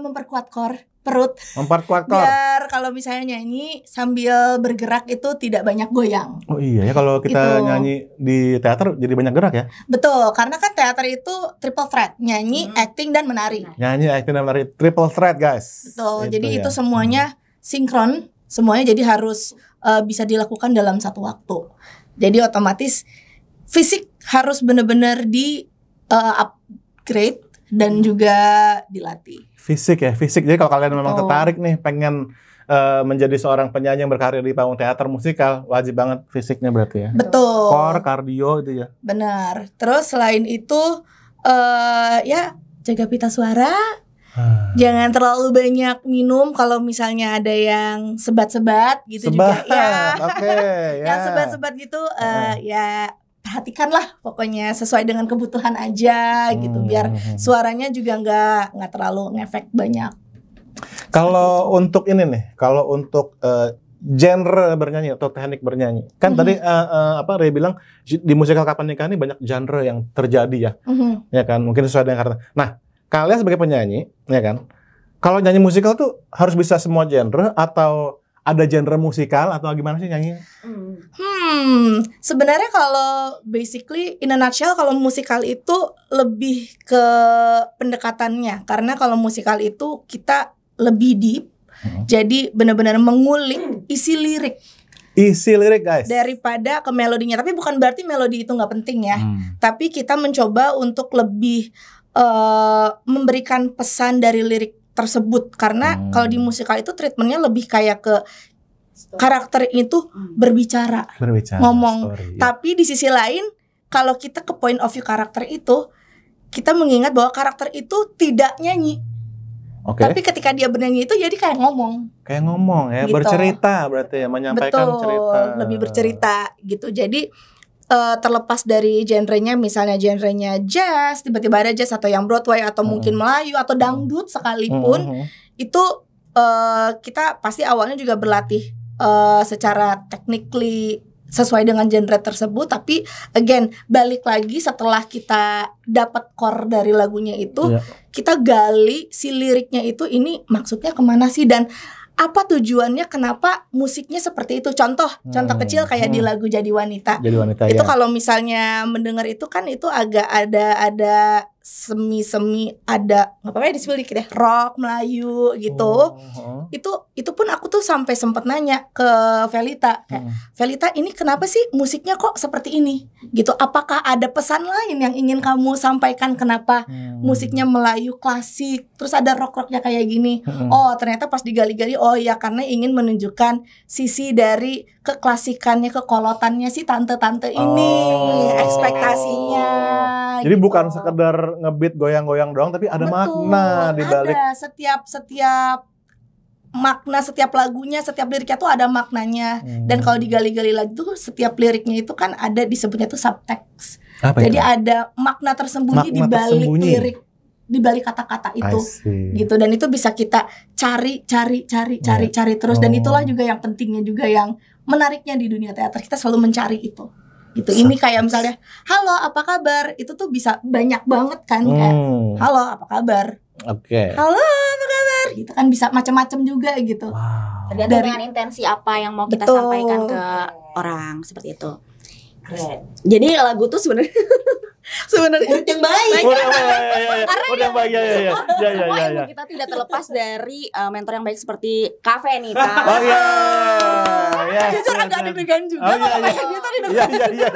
memperkuat core perut. Memperkuat core. Biar kalau misalnya nyanyi sambil bergerak itu tidak banyak goyang. Oh iya ya, kalau kita Itu. nyanyi di teater jadi banyak gerak ya. Betul, karena kan teater itu triple threat, nyanyi, acting dan menari. Nyanyi, acting, dan menari, triple threat guys. Betul. Jadi ya. itu semuanya sinkron, semuanya jadi harus bisa dilakukan dalam satu waktu. Jadi otomatis fisik harus benar-benar di upgrade dan juga dilatih. Fisik ya, fisik. Jadi kalau kalian memang tertarik nih pengen menjadi seorang penyanyi yang berkarir di panggung teater musikal, wajib banget fisiknya berarti ya. Betul. Core, kardio itu ya. Benar. Terus selain itu ya jaga pita suara. Jangan terlalu banyak minum kalau misalnya ada yang sebat-sebat gitu juga ya. Oke, ya. Yang sebat-sebat gitu ya perhatikanlah pokoknya sesuai dengan kebutuhan aja gitu biar suaranya juga nggak terlalu ngefek banyak. Kalau untuk ini nih, kalau untuk genre bernyanyi atau teknik bernyanyi, kan tadi Ray bilang di musikal Kapan Nikah ini banyak genre yang terjadi ya, ya kan? Mungkin sesuai dengan karena. Nah, kalian sebagai penyanyi, ya kan? Kalau nyanyi musikal tuh harus bisa semua genre atau ada genre musikal atau gimana sih nyanyi? Sebenarnya kalau basically in a nutshell kalau musikal itu lebih ke pendekatannya karena kalau musikal itu kita lebih deep. Jadi benar-benar mengulik isi lirik. Isi lirik guys. Daripada ke melodinya. Tapi bukan berarti melodi itu nggak penting ya. Tapi kita mencoba untuk lebih memberikan pesan dari lirik tersebut karena kalau di musikal itu treatmentnya lebih kayak ke karakter itu berbicara ngomong story, ya. Tapi di sisi lain kalau kita ke point of view karakter itu kita mengingat bahwa karakter itu tidak nyanyi. Tapi ketika dia bernyanyi itu jadi kayak ngomong ya gitu. Bercerita berarti ya, menyampaikan cerita, lebih bercerita gitu. Jadi terlepas dari genrenya, misalnya genrenya jazz, tiba-tiba ada jazz atau yang Broadway atau mungkin Melayu atau dangdut sekalipun, itu kita pasti awalnya juga berlatih secara technically sesuai dengan genre tersebut. Tapi again balik lagi setelah kita dapat core dari lagunya itu, kita gali si liriknya itu ini maksudnya kemana sih dan apa tujuannya, kenapa musiknya seperti itu. Contoh kecil kayak di lagu Jadi Wanita. Itu kalau misalnya mendengar itu kan itu agak ada semi ada apa-apa di dikit deh, rock Melayu gitu. Itu pun aku tuh sampai sempat nanya ke Velita kayak, Velita ini kenapa sih musiknya kok seperti ini gitu, apakah ada pesan lain yang ingin kamu sampaikan, kenapa musiknya Melayu klasik terus ada rock-rocknya kayak gini. Oh ternyata pas digali-gali, oh ya karena ingin menunjukkan sisi dari keklasikannya, kekolotannya si tante-tante ini, ekspektasinya. Jadi gitu. bukan sekedar ngebeat goyang-goyang doang, tapi ada makna di balik. Ada setiap makna, setiap lagunya, setiap liriknya tuh ada maknanya. Dan kalau digali-gali lagi tuh setiap liriknya itu kan ada disebutnya tuh subtext. Jadi ada makna tersembunyi di balik lirik di balik kata-kata I itu see. gitu, dan itu bisa kita cari terus, dan itulah juga yang pentingnya juga yang menariknya di dunia teater, kita selalu mencari itu gitu. Ini kayak misalnya halo apa kabar, itu tuh bisa banyak banget kan, kayak halo apa kabar, Oke. halo apa kabar gitu kan, bisa macam-macam juga gitu. Wow. Tergantung Dari- dengan intensi apa yang mau kita Betul. sampaikan ke orang, seperti itu. Jadi lagu tuh sebenarnya Murid yang baik. Udah baik ya. semua ilmu kita tidak terlepas dari mentor yang baik seperti Kak Venita. Oh iya. Jujur agak deg-degan juga. Oh iya. Dia tadi Iya.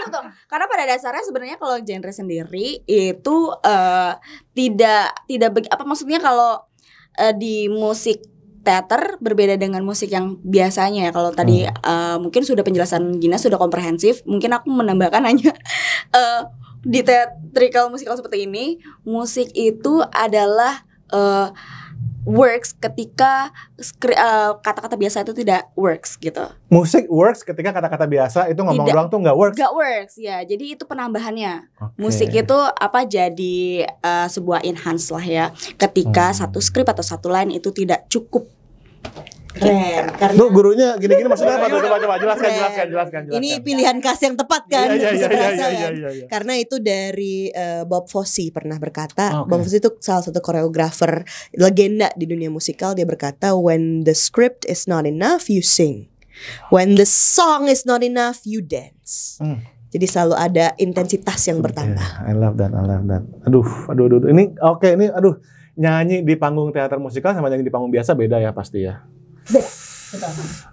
Betul. Karena pada dasarnya sebenarnya kalau genre sendiri itu maksudnya kalau di musik teater berbeda dengan musik yang biasanya ya. Kalau tadi mungkin sudah penjelasan Gina sudah komprehensif, mungkin aku menambahkan hanya di theatrical musikal seperti ini, musik itu adalah works ketika kata-kata biasa itu tidak works gitu. Musik works ketika kata-kata biasa itu ngomong Tidak. doang tuh nggak works. Gak works ya. Jadi itu penambahannya. Oke. Musik itu jadi sebuah enhance lah ya. Ketika satu skrip atau satu line itu tidak cukup. Keren. Karena Tuh gurunya gini-gini maksudnya apa tuh? Coba jelaskan. ini pilihan khas yang tepat kan, Iya, bisa berasa kan? iya. Karena itu dari Bob Fosse pernah berkata. Oke. Bob Fosse itu salah satu koreografer legenda di dunia musikal. Dia berkata, when the script is not enough, you sing. When the song is not enough, you dance. Jadi selalu ada intensitas yang bertambah. Yeah, I love that. Aduh. Ini oke, ini aduh. Nyanyi di panggung teater musikal sama nyanyi di panggung biasa beda ya pasti ya.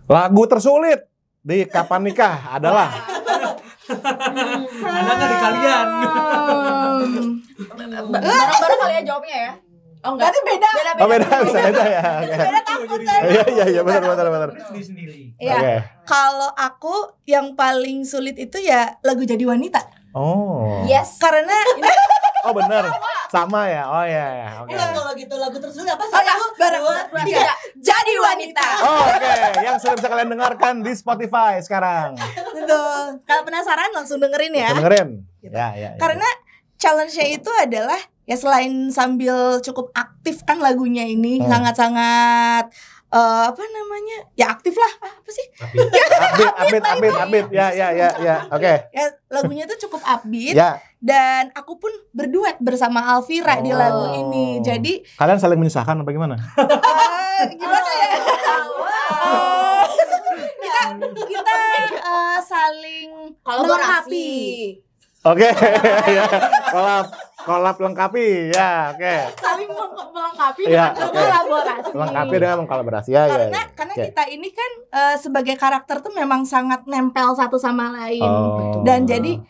Lagu tersulit di Kapan Nikah adalah Ada nggak di kalian? Baru kali ya jawabnya ya. Oh enggak. Berarti beda. Oh beda bisa beda ya. Oke. Beda takut saya. Iya benar. Sendiri. Iya. Oke. Kalau aku yang paling sulit itu ya lagu Jadi Wanita. Oh. Yes. Karena Oh benar. Sama ya. Oh ya. Oke. Kalau gitu lagu tersulit apa? Oh ya, bareng. Tiga. Jadi Wanita. Oh, oke, yang sudah bisa kalian dengarkan di Spotify sekarang. Betul. Kalau penasaran langsung dengerin ya. Dengerin. Ya. Karena challenge-nya itu adalah ya selain sambil cukup aktif kan lagunya ini sangat-sangat apa namanya? Ya aktif lah. Apa sih? upbeat. Ya. Oke. Ya lagunya itu cukup upbeat Ya, dan aku pun berduet bersama Alvira di lagu ini. Jadi kalian saling menyusahkan apa gimana? gimana ya? Kita saling melengkapi. Oke. Ya. Kolab lengkapi. Ya, oke. Saling melengkapi Ya, dengan oke. kolaborasi. Lengkapi dengan mengkolaborasi. Ya. Karena kita ini kan sebagai karakter tuh memang sangat nempel satu sama lain. Oh. Dan jadi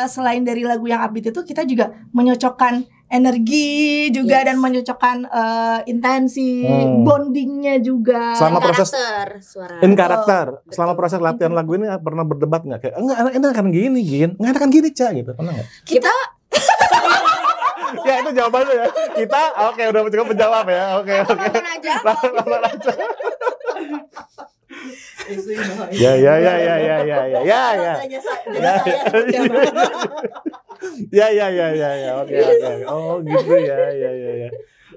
selain dari lagu yang upbeat itu kita juga menyocokkan energi juga dan menyocokkan intensi, bondingnya juga. Selama proses suara. in karakter, selama proses latihan lagu ini pernah berdebat nggak kayak enggak enakan gini, nggak enakan gini, Ca gitu. Pernah nggak? Kita Ya itu jawabannya ya. Kita oke udah cukup menjawab ya. Oke. nonton aja. Nonton aja. Ya. Oke. Oh gitu ya.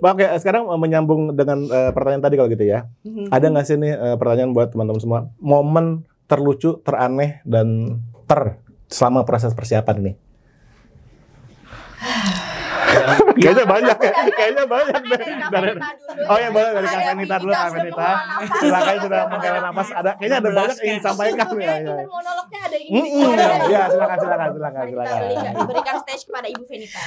Oke, sekarang menyambung dengan pertanyaan tadi kalau gitu ya. Ada nggak sih nih pertanyaan buat teman-teman semua? Momen terlucu, teraneh dan selama proses persiapan ini? Kayaknya banyak deh. Oh ya boleh dari Kak Venita dulu, Kak Venita. Silakan sudah menghela napas. Kayaknya ada banyak yang ingin disampaikan ya. Monolognya ada ini. Ya silakan. Berikan stage kepada Ibu Venita.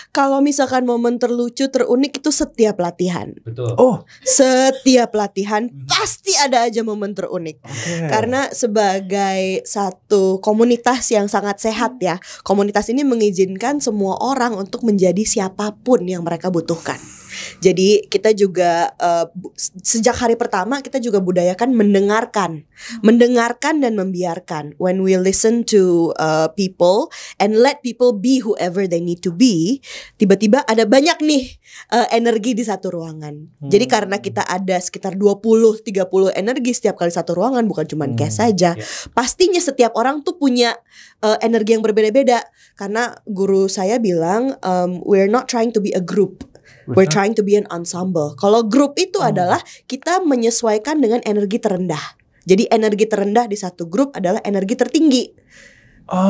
Kalau misalkan momen terlucu, terunik itu setiap latihan. Betul. Oh, Setiap latihan pasti ada aja momen terunik. Karena sebagai satu komunitas yang sangat sehat ya, komunitas ini mengizinkan semua orang untuk menjadi siapapun yang mereka butuhkan. Jadi kita juga sejak hari pertama kita juga budayakan mendengarkan dan membiarkan. When we listen to people and let people be whoever they need to be, tiba-tiba ada banyak nih energi di satu ruangan. Jadi karena kita ada sekitar 20-30 energi setiap kali satu ruangan, bukan cuma Kes saja. Pastinya setiap orang tuh punya energi yang berbeda-beda. Karena guru saya bilang we're not trying to be a group. We're trying to be an ensemble. Kalau grup itu adalah kita menyesuaikan dengan energi terendah. Jadi energi terendah di satu grup adalah energi tertinggi.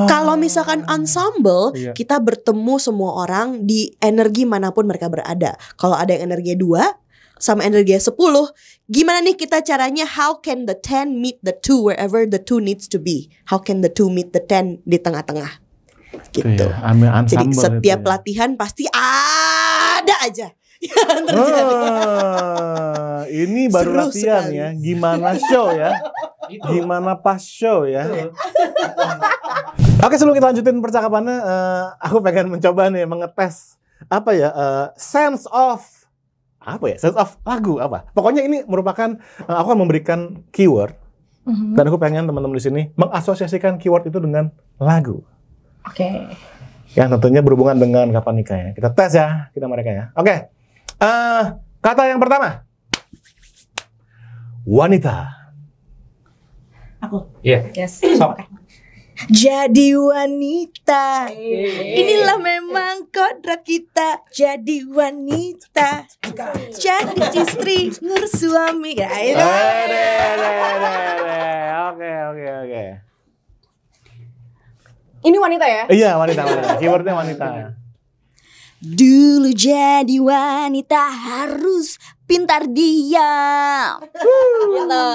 Kalau misalkan ensemble, kita bertemu semua orang di energi manapun mereka berada. Kalau ada yang energi 2 sama energi 10, gimana nih kita caranya? How can the 10 meet the 2 wherever the 2 needs to be? How can the 2 meet the 10 di tengah-tengah? Gitu. Jadi setiap latihan pasti ada aja yang terjadi. Ini baru Seru latihan sekali. ya. Gimana show ya? Gimana pas show ya? Oke, sebelum kita lanjutin percakapannya, aku pengen mencoba nih mengetes apa ya, sense of lagu apa. Pokoknya ini merupakan aku akan memberikan keyword dan aku pengen teman-teman di sini mengasosiasikan keyword itu dengan lagu. Oke. Yang tentunya berhubungan dengan kapan nikah ya. Kita tes ya, kita mereka ya. Oke. Kata yang pertama. Wanita. Aku. Iya. Yes. Sok. Jadi wanita, inilah memang kodrat kita. Jadi wanita, jadi istri, ngurus suami. Ya, itu. Oke. Ini wanita ya? Iya, wanita. Keywordnya wanita. Dulu jadi wanita harus pintar diam. Gitu.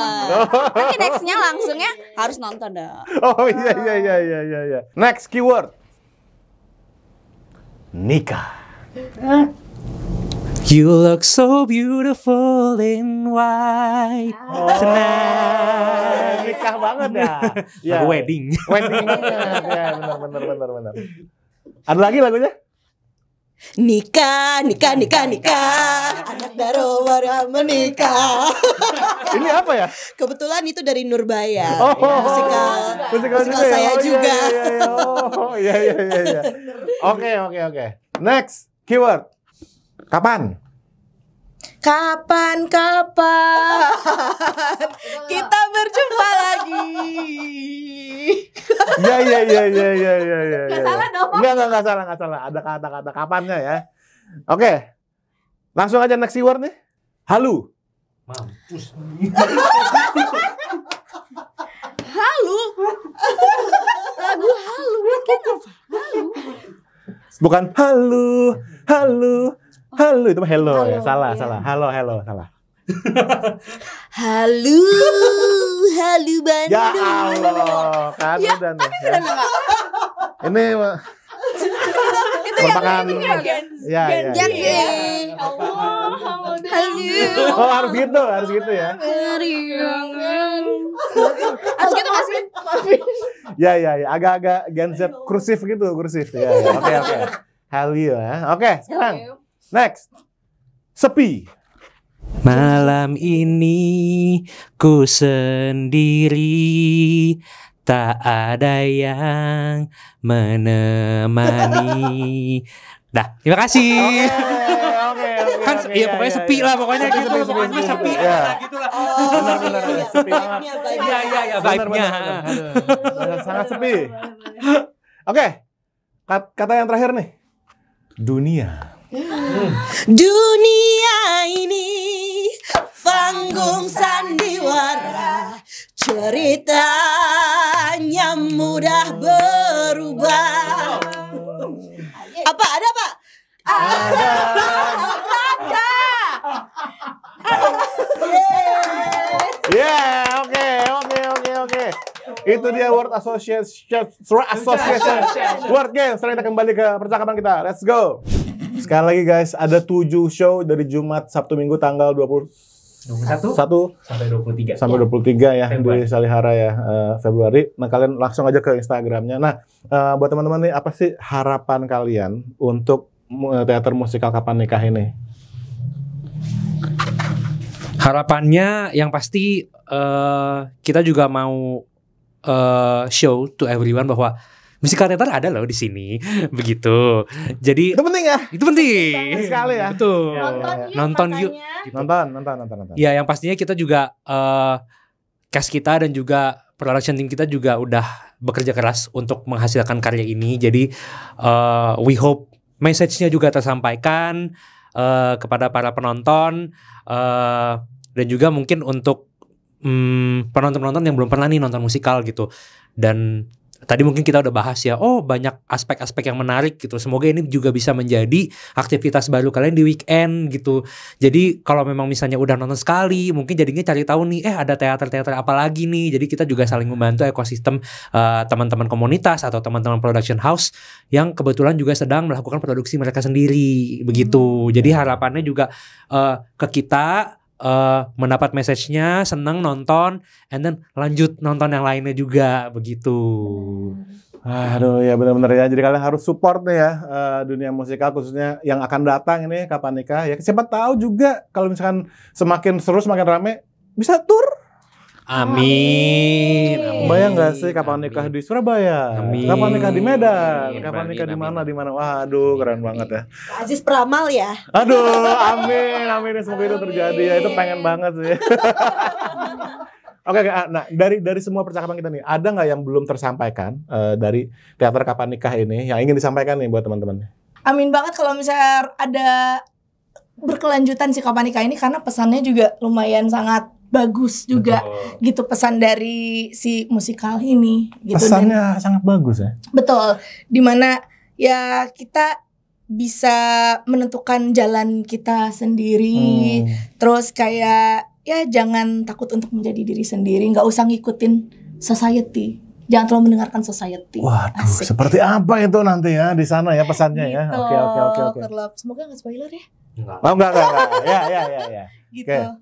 Tapi nextnya langsungnya harus nonton dah. Oh iya. Next keyword. Nikah. You look so beautiful in white tonight. Nikah banget ya. Ya. Lagu wedding. Wedding banget. Ya, benar. Ada lagi lagunya? Nikah, anak Darawara menikah. Ini apa ya? Kebetulan itu dari Nurbaya. Musikal saya juga. Iya. Oke. Next keyword. Kapan? Kapan kita berjumpa lagi? Iya. Nggak salah dong. Nggak salah. Ada kata-kata kapannya ya. Oke. Langsung aja next keyword nih. Halu. Mampus. Halu. Lagu halu kan apa? Bukan halu. Itu mah hello ya. Salah. Halo, salah. Halu Bandung. Ya Allah, kan Ya, udah tapi nih. bener nggak? Ini merupakan ya. Gen Z. Halu. Oh, harus gitu ya. Harus gitu nggak sih? Ya. Agak-agak Gen Z kursif. Ya. Oke. Halu ya. Oke, sekarang next. Sepi. Malam ini ku sendiri, tak ada yang menemani. Dah, terima kasih. Oke. Kan ya pokoknya sepi lah pokoknya gitu lah, pokoknya sepi Ya. lah gitu lah. Benar. Sepi banget. Iya, vibe-nya. Benar. Sangat sepi. Oke. Kata yang terakhir nih. Dunia. Dunia ini panggung sandiwara, ceritanya mudah berubah. Apa? Ada apa? Oke. Itu dia word association. Word game. Sekarang kita kembali ke percakapan kita. Let's go. Sekali lagi guys, ada 7 show dari Jumat, Sabtu, Minggu tanggal 21 sampai 23 ya di Salihara ya, Februari. Nah, kalian langsung aja ke Instagramnya. Nah, buat teman-teman nih, apa sih harapan kalian untuk teater musikal Kapan Nikah ini? Harapannya yang pasti kita juga mau show to everyone bahwa musical theater ada loh di sini, begitu. Jadi Itu penting ya? itu penting. Penting sekali ya. Betul. Ya, Nonton Nonton yuk. Gitu. Nonton. Ya, yang pastinya kita juga cast kita dan juga production team kita juga udah bekerja keras untuk menghasilkan karya ini. Jadi we hope message-nya juga tersampaikan kepada para penonton dan juga mungkin untuk penonton-penonton yang belum pernah nih nonton musikal gitu. Dan tadi mungkin kita udah bahas ya, banyak aspek-aspek yang menarik gitu. Semoga ini juga bisa menjadi aktivitas baru kalian di weekend gitu. Jadi kalau memang misalnya udah nonton sekali, mungkin jadinya cari tahu nih, ada teater-teater apa lagi nih. Jadi kita juga saling membantu ekosistem teman-teman komunitas atau teman-teman production house yang kebetulan juga sedang melakukan produksi mereka sendiri begitu. Jadi harapannya juga ke kita mendapat message-nya, seneng nonton, and then lanjut nonton yang lainnya juga begitu. Aduh ya benar-benar ya. Jadi kalian harus support nih ya dunia musikal khususnya yang akan datang ini Kapan Nikah ya. Siapa tahu juga kalau misalkan semakin seru semakin rame bisa tur. Amin. Bayang nggak sih Kapan Nikah di Surabaya? Amin. Kapan nikah di Medan? Kapan Amin, nikah di amin. mana? Waduh keren banget ya. Aziz Pramal ya. Aduh, amin. Semoga itu terjadi ya. Itu pengen banget sih. Oke, nah dari semua percakapan kita nih, ada nggak yang belum tersampaikan dari teater Kapan Nikah ini yang ingin disampaikan nih buat teman-teman? Amin banget kalau misalnya ada berkelanjutan si Kapan Nikah ini, karena pesannya juga lumayan sangat bagus juga. Betul. Gitu pesan dari si musikal ini gitu. Pesannya sangat bagus ya. Betul, dimana ya kita bisa menentukan jalan kita sendiri. Terus kayak ya jangan takut untuk menjadi diri sendiri, nggak usah ngikutin society, jangan terlalu mendengarkan society. Waduh, Asik. seperti apa itu nanti ya di sana ya pesannya ya. Gitu. Oke. Terlep. Semoga nggak spoiler ya. Oh, enggak. Ya. Gitu. Oke.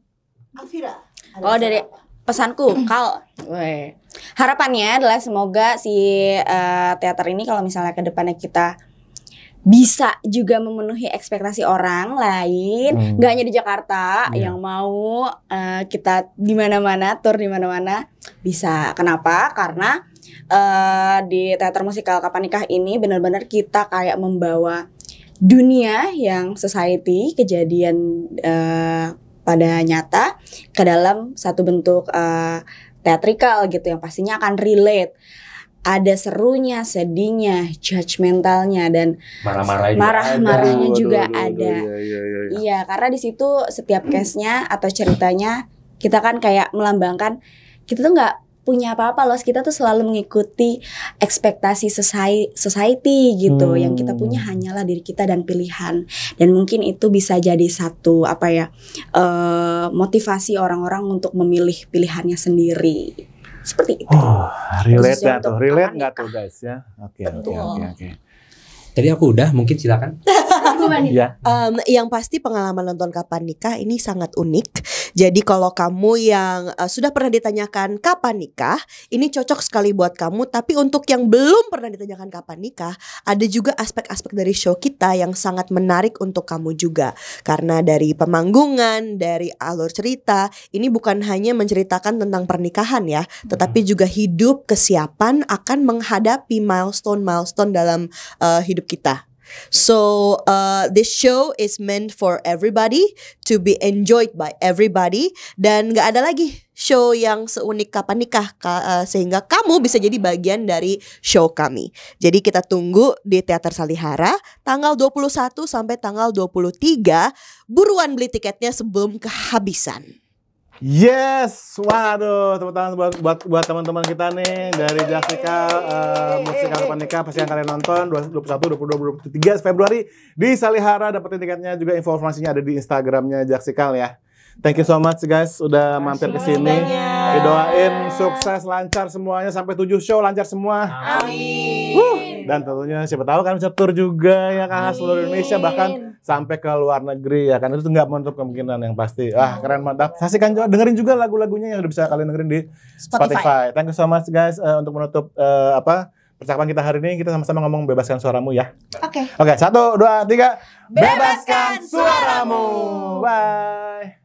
Alvira. Kalau dari pesanku, harapannya adalah semoga si teater ini kalau misalnya ke depannya kita bisa juga memenuhi ekspektasi orang lain, nggak hanya di Jakarta, Iya. yang mau kita di mana-mana, tur di mana-mana bisa. Kenapa? Karena di teater musikal Kapan Nikah ini benar-benar kita kayak membawa dunia yang society, kejadian pada nyata ke dalam satu bentuk teatrikal gitu yang pastinya akan relate. Ada serunya, sedihnya, judgmentalnya, dan marah-marahnya juga ada. Iya, karena di situ setiap case-nya atau ceritanya kita kan kayak melambangkan kita tuh nggak punya apa-apa loh, kita tuh selalu mengikuti ekspektasi society gitu. Yang kita punya hanyalah diri kita dan pilihan. Dan mungkin itu bisa jadi satu motivasi orang-orang untuk memilih pilihannya sendiri. Seperti itu. Relate Khususnya nggak tuh? untuk Relate Kapan nggak Nikah. tuh guys ya? Oke. Tadi aku udah, mungkin silakan. Ya. Yang pasti pengalaman nonton Kapan Nikah ini sangat unik. Jadi kalau kamu yang sudah pernah ditanyakan kapan nikah, ini cocok sekali buat kamu. Tapi untuk yang belum pernah ditanyakan kapan nikah, ada juga aspek-aspek dari show kita yang sangat menarik untuk kamu juga. Karena dari pemanggungan, dari alur cerita, ini bukan hanya menceritakan tentang pernikahan ya, tetapi juga hidup, kesiapan akan menghadapi milestone-milestone dalam hidup kita. So this show is meant for everybody, to be enjoyed by everybody, dan gak ada lagi show yang seunik Kapan Nikah sehingga kamu bisa jadi bagian dari show kami. Jadi kita tunggu di Teater Salihara tanggal 21 sampai tanggal 23. Buruan beli tiketnya sebelum kehabisan. Yes, waduh, tepuk tangan buat teman-teman kita nih dari Jaxikal musikal Kapan Nikah. Pasti yang kalian nonton 21, 22, 23 Februari di Salihara. Dapetin tiketnya juga, informasinya ada di Instagramnya Jaxikal ya. Thank you so much guys udah mampir ke sini. Didoain sukses, lancar semuanya, sampai 7 show lancar semua. Amin. Dan tentunya siapa tahu kan bisa tur juga ya kan, seluruh Indonesia, bahkan sampai ke luar negeri ya kan. Itu nggak menutup kemungkinan yang pasti. Keren mantap. Saksikan juga, dengerin juga lagu-lagunya yang udah bisa kalian dengerin di Spotify. Thank you so much guys untuk menutup percakapan kita hari ini. Kita sama-sama ngomong bebaskan suaramu ya. Oke. Oke, 1, 2, 3. Bebaskan suaramu. Bye.